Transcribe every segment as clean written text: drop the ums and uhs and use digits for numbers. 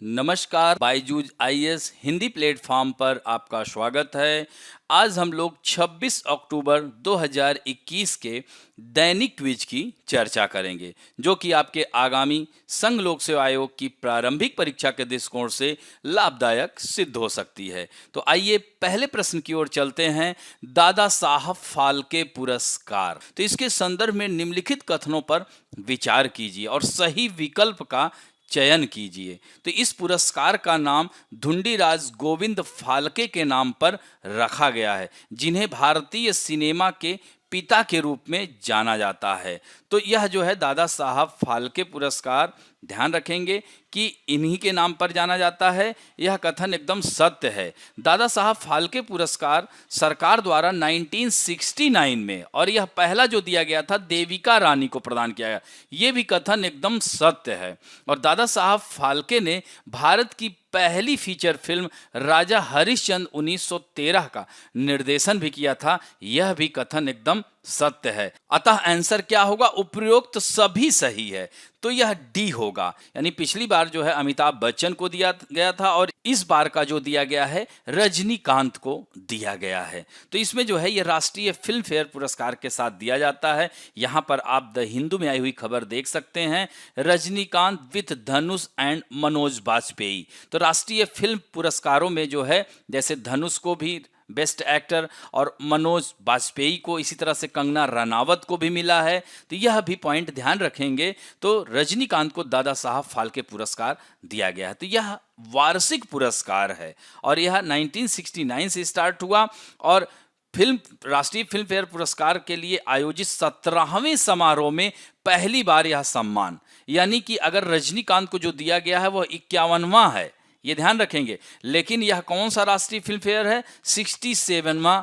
नमस्कार, Byju's IAS Hindi platform पर आपका स्वागत है। आज हम लोग 26 अक्टूबर 2021 के दैनिक क्विज की चर्चा करेंगे, जो कि आपके आगामी संघ लोक सेवा आयोग की प्रारंभिक परीक्षा के दृष्टिकोण से लाभदायक सिद्ध हो सकती है। तो आइए पहले प्रश्न की ओर चलते हैं। दादा साहब फाल्के पुरस्कार, तो इसके संदर्भ में निम्नलिखित कथनों पर विचार कीजिए और सही विकल्प का चयन कीजिए। तो इस पुरस्कार का नाम धुंडीराज गोविंद फाल्के के नाम पर रखा गया है, जिन्हें भारतीय सिनेमा के पिता के रूप में जाना जाता है। तो यह जो है दादा साहब फाल्के पुरस्कार, ध्यान रखेंगे कि इन्हीं के नाम पर जाना जाता है। यह कथन एकदम सत्य है। दादा साहब फाल्के पुरस्कार सरकार द्वारा 1969 में, और यह पहला जो दिया गया था देविका रानी को प्रदान किया गया। ये भी कथन एकदम सत्य है। और दादा साहब फाल्के ने भारत की पहली फीचर फिल्म राजा हरिश्चंद्र 1913 का निर्देशन भी किया था। यह भी कथन एकदम सत्य है। अतः आंसर क्या होगा? उपरोक्त सभी सही है, तो यह डी होगा। यानी पिछली बार जो है अमिताभ बच्चन को दिया गया था और इस बार का जो दिया गया है रजनीकांत को दिया गया है। तो इसमें जो है यह राष्ट्रीय फिल्म फेयर पुरस्कार के साथ दिया जाता है। यहाँ पर आप द हिंदू में आई हुई खबर देख सकते हैं, रजनीकांत विथ धनुष एंड मनोज बाजपेयी। तो राष्ट्रीय फिल्म पुरस्कारों में जो है जैसे धनुष को भी बेस्ट एक्टर और मनोज बाजपेयी को, इसी तरह से कंगना रनावत को भी मिला है। तो यह भी पॉइंट ध्यान रखेंगे। तो रजनीकांत को दादा साहब फाल्के पुरस्कार दिया गया है। तो यह वार्षिक पुरस्कार है और यह 1969 से स्टार्ट हुआ और राष्ट्रीय फिल्म फेयर पुरस्कार के लिए आयोजित 17वें समारोह में पहली बार यह सम्मान, यानी कि अगर रजनीकांत को जो दिया गया है वह 51वां है, ये ध्यान रखेंगे। लेकिन यह कौन सा राष्ट्रीय फिल्म फेयर है? 67वां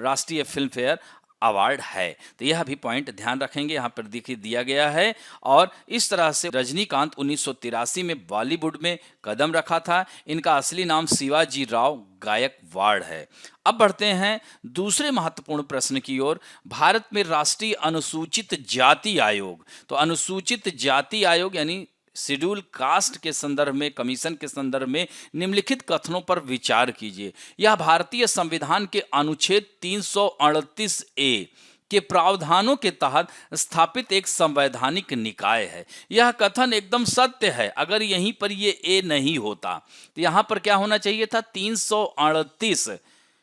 राष्ट्रीय फिल्म फेयर अवार्ड है। तो यह भी पॉइंट ध्यान रखेंगे, यहाँ पर देखिए दिया गया है। और इस तरह से रजनीकांत 1983 में बॉलीवुड में कदम रखा था। इनका असली नाम शिवाजी राव गायकवाड़ है। अब बढ़ते हैं दूसरे महत्वपूर्ण प्रश्न की ओर। भारत में राष्ट्रीय अनुसूचित जाति आयोग, तो अनुसूचित जाति आयोग यानी शेड्यूल कास्ट के संदर्भ में, कमीशन के संदर्भ में निम्नलिखित कथनों पर विचार कीजिए। यह भारतीय संविधान के अनुच्छेद 338 ए के प्रावधानों के तहत स्थापित एक संवैधानिक निकाय है। यह कथन एकदम सत्य है। अगर यहीं पर ये ए नहीं होता तो यहाँ पर क्या होना चाहिए था? 338।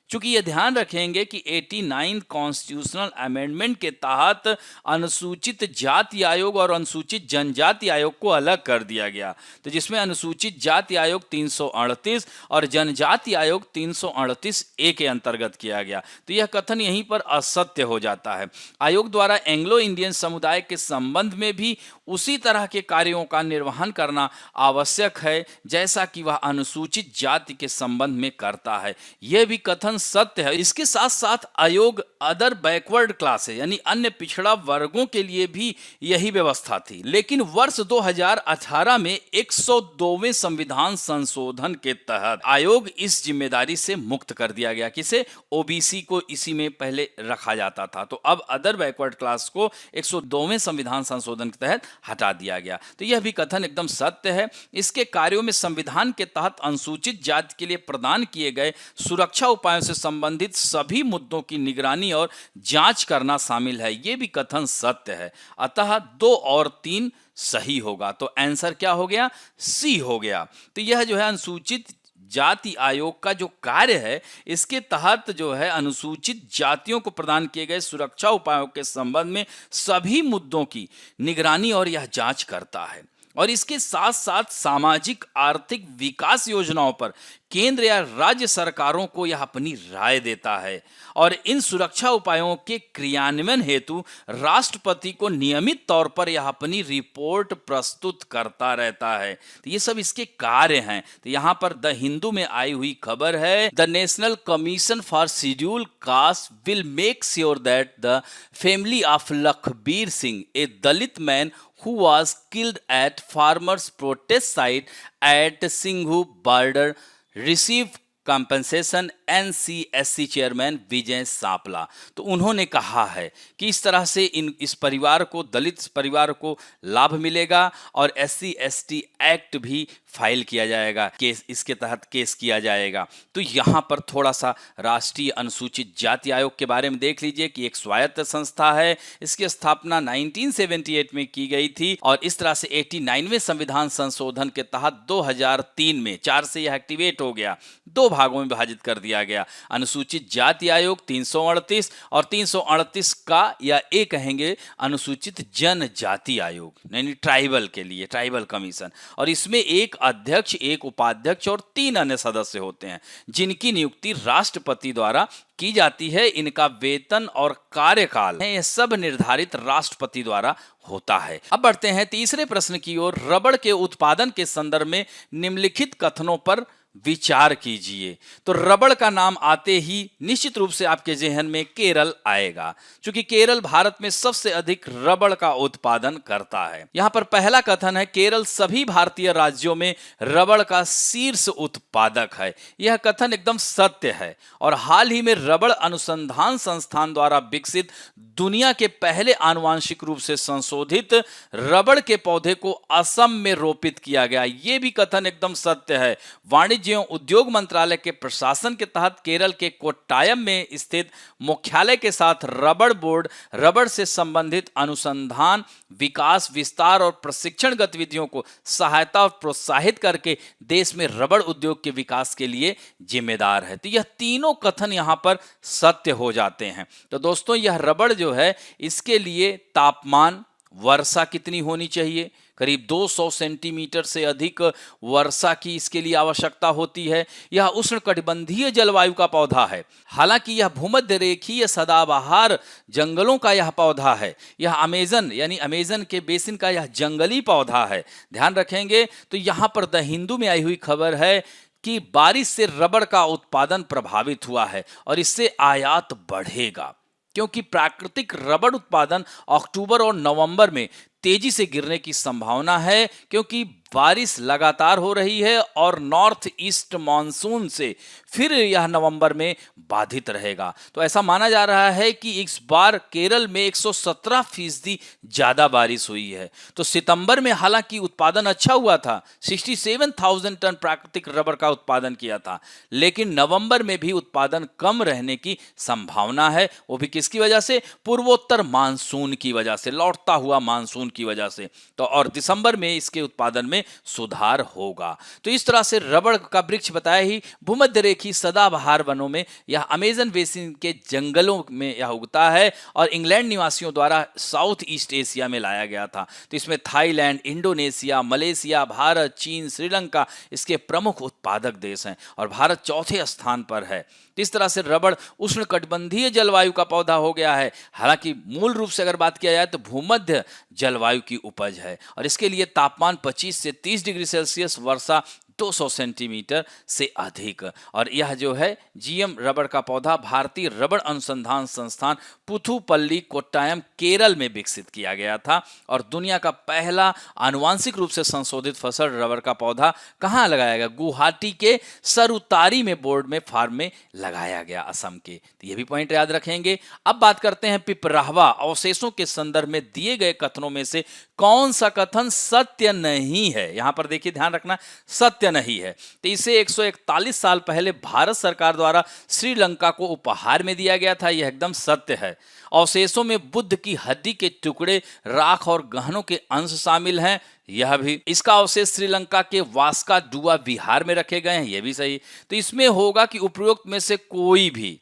चूंकि ये ध्यान रखेंगे कि 89 कॉन्स्टिट्यूशनल अमेंडमेंट के तहत अनुसूचित जाति आयोग और अनुसूचित जनजाति आयोग को अलग कर दिया गया, तो जिसमें अनुसूचित जाति आयोग 338 और जनजाति आयोग 338 ए के अंतर्गत किया गया। तो यह कथन यहीं पर असत्य हो जाता है। आयोग द्वारा एंग्लो इंडियन समुदाय के संबंध में भी उसी तरह के कार्यों का निर्वहन करना आवश्यक है जैसा कि वह अनुसूचित जाति के संबंध में करता है। यह भी कथन सत्य है। इसके साथ साथ आयोग अदर बैकवर्ड क्लास है, यानी अन्य पिछड़ा वर्गों के लिए भी यही व्यवस्था थी। लेकिन वर्ष 2018 में 102वें संविधान संशोधन के तहत आयोग इस जिम्मेदारी से मुक्त कर दिया गया। किसे? ओबीसी को इसी में पहले रखा जाता था। तो अब अदर बैकवर्ड क्लास को 102वें संविधान संशोधन के तहत हटा दिया गया। तो यह भी कथन एकदम सत्य है। इसके कार्यों में संविधान के तहत अनुसूचित जाति के लिए प्रदान किए गए सुरक्षा उपायों से संबंधित सभी मुद्दों की निगरानी और जांच करना शामिल है। यह भी कथन सत्य है। अतः 2 और 3 सही होगा। तो आंसर क्या हो गया? सी हो गया। तो यह जो है अनुसूचित जाति आयोग का जो कार्य है, इसके तहत जो है अनुसूचित जातियों को प्रदान किए गए सुरक्षा उपायों के संबंध में सभी मुद्दों की निगरानी और यह जांच करता है। और इसके साथ साथ सामाजिक आर्थिक विकास योजनाओं पर केंद्र या राज्य सरकारों को यह अपनी राय देता है और इन सुरक्षा उपायों के क्रियान्वयन हेतु राष्ट्रपति को नियमित तौर पर यह अपनी रिपोर्ट प्रस्तुत करता रहता है। तो ये सब इसके कार्य हैं। तो यहाँ पर द हिंदू में आई हुई खबर है, the national commission for schedule caste will make sure that the family of Lakhbir Singh, A Dalit man who was killed at farmers protest site at Singhu border, receive compensation NCSC chairman Vijay Sampla. तो उन्होंने कहा है कि इस तरह से इस परिवार को, दलित परिवार को लाभ मिलेगा और एससी एसटी एक्ट भी फाइल किया जाएगा, केस इसके तहत केस किया जाएगा। तो यहाँ पर थोड़ा सा राष्ट्रीय अनुसूचित जाति आयोग के बारे में देख लीजिए कि एक स्वायत्त संस्था है। इसकी स्थापना 1978 में की गई थी और इस तरह से 89वें संविधान संशोधन के तहत 2003 में 4 से यह एक्टिवेट हो गया, 2 भागों में विभाजित कर दिया गया। अनुसूचित जाति आयोग 338 और 338 का या ए कहेंगे अनुसूचित जनजाति आयोग, यानी ट्राइबल के लिए ट्राइबल कमीशन। और इसमें एक अध्यक्ष, एक उपाध्यक्ष और 3 अन्य सदस्य होते हैं, जिनकी नियुक्ति राष्ट्रपति द्वारा की जाती है। इनका वेतन और कार्यकाल है, यह सब निर्धारित राष्ट्रपति द्वारा होता है। अब बढ़ते हैं तीसरे प्रश्न की ओर। रबड़ के उत्पादन के संदर्भ में निम्नलिखित कथनों पर विचार कीजिए। तो रबड़ का नाम आते ही निश्चित रूप से आपके जहन में केरल आएगा, क्योंकि केरल भारत में सबसे अधिक रबड़ का उत्पादन करता है। यहां पर पहला कथन है, केरल सभी भारतीय राज्यों में रबड़ का शीर्ष उत्पादक है। यह कथन एकदम सत्य है और हाल ही में रबड़ अनुसंधान संस्थान द्वारा विकसित दुनिया के पहले आनुवांशिक रूप से संशोधित रबड़ के पौधे को असम में रोपित किया गया। यह भी कथन एकदम सत्य है। वाणिज्य एवं उद्योग मंत्रालय के प्रशासन के तहत केरल के कोट्टायम में स्थित मुख्यालय के साथ रबड़ बोर्ड रबड़ से संबंधित अनुसंधान, विकास, विस्तार और प्रशिक्षण गतिविधियों को सहायता और प्रोत्साहित करके देश में रबड़ उद्योग के विकास के लिए जिम्मेदार है। तो यह तीनों कथन यहां पर सत्य हो जाते हैं। तो दोस्तों, यह रबड़ जो है, इसके लिए तापमान, वर्षा कितनी होनी चाहिए? करीब 200 सेंटीमीटर से अधिक वर्षा की इसके लिए आवश्यकता होती है। यह उष्णकटिबंधीय जलवायु का पौधा है। हालांकि यह भूमध्य रेखीय सदाबहार जंगलों का यह पौधा है। यह अमेजन यानी अमेजन के बेसिन का यह जंगली पौधा है। ध्यान रखेंगे। तो यहाँ पर द हिंदू में आई हुई खबर है कि बारिश से रबड़ का उत्पादन प्रभावित हुआ है और इससे आयात बढ़ेगा, क्योंकि प्राकृतिक रबड़ उत्पादन अक्टूबर और नवंबर में तेजी से गिरने की संभावना है, क्योंकि बारिश लगातार हो रही है और नॉर्थ ईस्ट मॉनसून से फिर यह नवंबर में बाधित रहेगा। तो ऐसा माना जा रहा है कि इस बार केरल में 117% ज्यादा बारिश हुई है। तो सितंबर में हालांकि उत्पादन अच्छा हुआ था, 67,000 टन प्राकृतिक रबड़ का उत्पादन किया था, लेकिन नवंबर में भी उत्पादन कम रहने की संभावना है। वो भी किसकी वजह से? पूर्वोत्तर मानसून की वजह से, लौटता हुआ मानसून की वजह से। तो और दिसंबर में इसके उत्पादन में सुधार होगा। तो इस तरह से रबड़ का वृक्ष बताया ही भूमध्य रेखीय सदाबहार वनों में, यह अमेजन बेसिन के जंगलों में यह उगता है और इंग्लैंड निवासियों द्वारा साउथ ईस्ट एशिया में लाया गया था। तो इसमें थाईलैंड, इंडोनेशिया, मलेशिया, भारत, चीन, श्रीलंका इसके प्रमुख उत्पादक देश हैं और भारत चौथे स्थान पर है। इस तरह से रबड़ उष्णकटिबंधीय जलवायु का पौधा हो गया है। हालांकि मूल रूप से अगर बात किया जाए तो भूमध्य जलवायु की उपज है और इसके लिए तापमान 25 से 30 डिग्री सेल्सियस, वर्षा 200 सेंटीमीटर से अधिक। और यह जो है जीएम रबड़ का पौधा भारतीय रबड़ अनुसंधान संस्थान पुथुपल्ली, कोट्टायम, केरल में विकसित किया गया था और दुनिया का पहला आनुवांशिक रूप से संशोधित फसल रबड़ का पौधा कहाँ लगाया गया? गुवाहाटी के सरुतारी में बोर्ड में फार्म में लगाया गया, असम के। तो ये भी पॉइंट याद रखेंगे। अब बात करते हैं पिपराहवा अवशेषों के संदर्भ में दिए गए कथनों में से कौन सा कथन सत्य नहीं है? यहां पर देखिए, ध्यान रखना, सत्य नहीं है। तो इसे 141 साल पहले भारत सरकार द्वारा श्रीलंका को उपहार में दिया गया था, यह एकदम सत्य है। अवशेषों में बुद्ध की हड्डी के टुकड़े, राख और गहनों के अंश शामिल हैं, यह भी। इसका अवशेष श्रीलंका के वास्का डुआ विहार में रखे गए हैं, यह भी सही। तो इसमें होगा कि उपरोक्त में से कोई भी,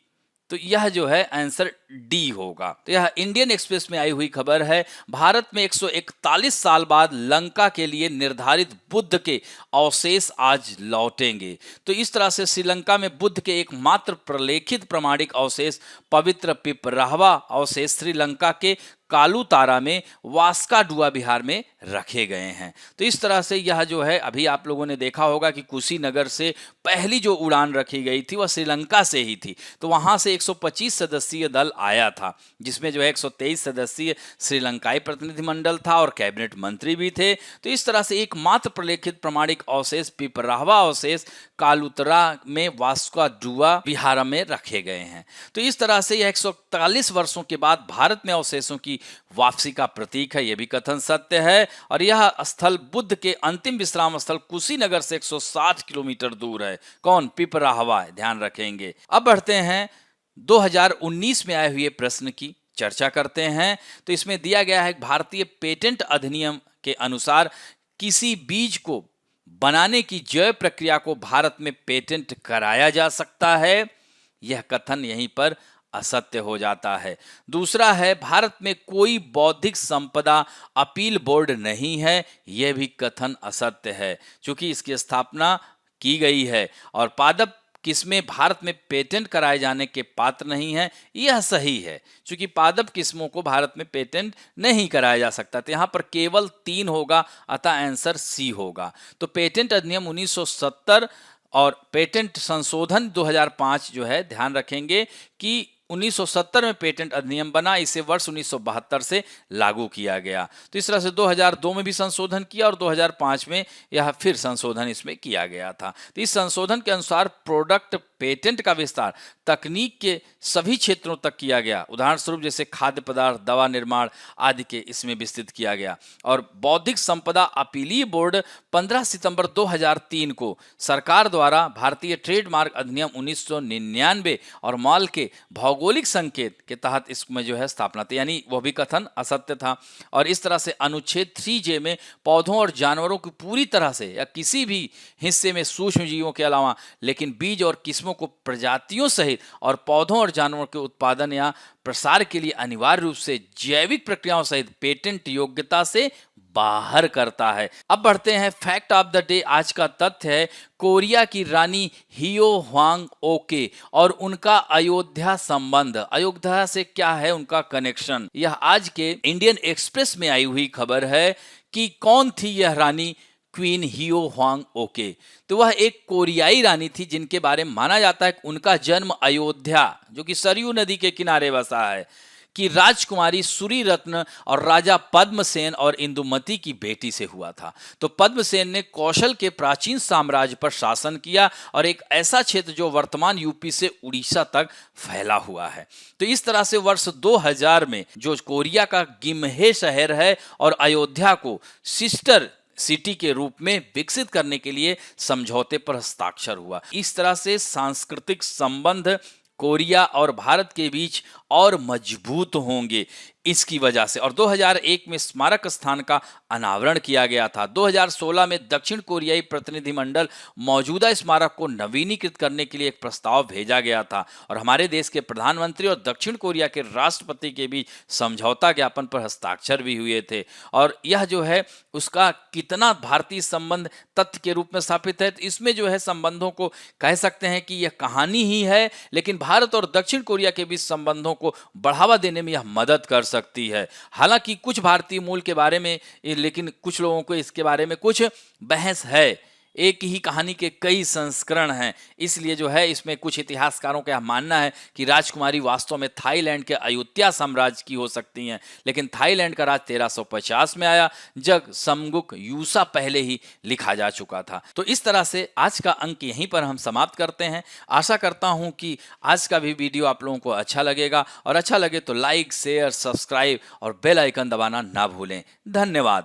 तो यह जो है आंसर डी होगा। तो यह इंडियन एक्सप्रेस में आई हुई खबर है। भारत में 141 साल बाद लंका के लिए निर्धारित बुद्ध के अवशेष आज लौटेंगे। तो इस तरह से श्रीलंका में बुद्ध के एकमात्र प्रलेखित प्रमाणिक अवशेष पवित्र पिपराहवा अवशेष श्रीलंका के कालूतारा में वास्का डुआ बिहार में रखे गए हैं। तो इस तरह से यह जो है, अभी आप लोगों ने देखा होगा कि कुशीनगर से पहली जो उड़ान रखी गई थी वह श्रीलंका से ही थी। तो वहां से 125 सदस्यीय दल आया था, जिसमें जो है 123 सदस्यीय श्रीलंकाई प्रतिनिधिमंडल था और कैबिनेट मंत्री भी थे। तो इस तरह से एकमात्र प्रलेखित प्रमाणिक अवशेष पिपराहवा अवशेष कालुतरा में वास्को डुआ विहार में रखे गए हैं। तो इस तरह से यह 141 वर्षों के बाद भारत में अवशेषों की वापसी का प्रतीक है, यह भी कथन सत्य है। और यह स्थल बुद्ध के अंतिम विश्राम स्थल कुशीनगर से 160 किलोमीटर दूर है। कौन? पिपराहवा, ध्यान रखेंगे। अब बढ़ते हैं 2019 में आए हुए प्रश्न की चर्चा करते हैं। तो इसमें दिया गया है भारतीय पेटेंट अधिनियम के अनुसार किसी बीज को बनाने की जैव प्रक्रिया को भारत में पेटेंट कराया जा सकता है। यह कथन यहीं पर असत्य हो जाता है। दूसरा है भारत में कोई बौद्धिक संपदा अपील बोर्ड नहीं है। यह भी कथन असत्य है, क्योंकि इसकी स्थापना की गई है। और पादप किस्में भारत में पेटेंट कराए जाने के पात्र नहीं है, यह सही है, क्योंकि पादप किस्मों को भारत में पेटेंट नहीं कराया जा सकता। तो यहाँ पर केवल 3 होगा, अतः आंसर सी होगा। तो पेटेंट अधिनियम 1970 और पेटेंट संशोधन 2005 जो है, ध्यान रखेंगे कि 1970 में पेटेंट अधिनियम बना, इसे वर्ष 1972 से लागू किया गया। तो इस तरह से 2002 में भी संशोधन किया और 2005 में यह फिर संशोधन इसमें किया गया था। तो इस संशोधन के अनुसार प्रोडक्ट पेटेंट का विस्तार तकनीक के सभी क्षेत्रों तक किया गया। उदाहरण स्वरूप जैसे खाद्य पदार्थ, दवा निर्माण आदि के इसमें विस्तृत किया गया। और बौद्धिक संपदा अपीलीय बोर्ड 15 सितंबर 2003 को सरकार द्वारा भारतीय ट्रेडमार्क अधिनियम 1999 और माल के भौगोलिक संकेत के तहत इसमें जो है स्थापना थी, यानी वह भी कथन असत्य था। और इस तरह से अनुच्छेद 3J में पौधों और जानवरों की पूरी तरह से या किसी भी हिस्से में सूक्ष्म जीवों के अलावा लेकिन बीज और किस्मों को प्रजातियों सहित और पौधों और जानवरों के उत्पादन या प्रसार के लिए अनिवार्य रूप से जैविक प्रक्रियाओं सहित पेटेंट योग्यता से बाहर करता है। अब बढ़ते हैं फैक्ट ऑफ द डे। आज का तथ्य है कोरिया की रानी हियो ह्वांग ओके और उनका अयोध्या संबंध। अयोध्या से क्या है उनका कनेक्शन? यह आज के इंडियन एक्सप्रेस में आई हुई खबर है कि कौन थी यह रानी क्वीन हियो ह्वांग ओके। तो वह एक कोरियाई रानी थी जिनके बारे में माना जाता है कि उनका जन्म अयोध्या, जो कि सरयू नदी के किनारे बसा है, कि राजकुमारी सूरी रत्न और राजा पद्मसेन और इंदुमती की बेटी से हुआ था। तो पद्मसेन ने कौशल के प्राचीन साम्राज्य पर शासन किया और एक ऐसा क्षेत्र जो वर्तमान यूपी से उड़ीसा तक फैला हुआ है। तो इस तरह से वर्ष 2000 में जो कोरिया का गिम्हे शहर है और अयोध्या को सिस्टर सिटी के रूप में विकसित करने के लिए समझौते पर हस्ताक्षर हुआ। इस तरह से सांस्कृतिक संबंध कोरिया और भारत के बीच और मजबूत होंगे इसकी वजह से। और 2001 में स्मारक स्थान का अनावरण किया गया था। 2016 में दक्षिण कोरियाई प्रतिनिधिमंडल मौजूदा स्मारक को नवीनीकृत करने के लिए एक प्रस्ताव भेजा गया था और हमारे देश के प्रधानमंत्री और दक्षिण कोरिया के राष्ट्रपति के बीच समझौता ज्ञापन पर हस्ताक्षर भी हुए थे। और यह जो है उसका कितना भारतीय संबंध तथ्य के रूप में स्थापित है, तो इसमें जो है संबंधों को कह सकते हैं कि यह कहानी ही है, लेकिन भारत और दक्षिण कोरिया के बीच संबंधों को बढ़ावा देने में यह मदद कर सकती है। हालांकि कुछ भारतीय मूल के बारे में, लेकिन कुछ लोगों को इसके बारे में कुछ बहस है। एक ही कहानी के कई संस्करण हैं, इसलिए जो है इसमें कुछ इतिहासकारों का मानना है कि राजकुमारी वास्तव में थाईलैंड के अयुत्या साम्राज्य की हो सकती हैं, लेकिन थाईलैंड का राज 1350 में आया जब समगुक यूसा पहले ही लिखा जा चुका था। तो इस तरह से आज का अंक यहीं पर हम समाप्त करते हैं। आशा करता हूं कि आज का भी वीडियो आप लोगों को अच्छा लगेगा, और अच्छा लगे तो लाइक, शेयर, सब्सक्राइब और बेल आइकन दबाना ना भूलें। धन्यवाद।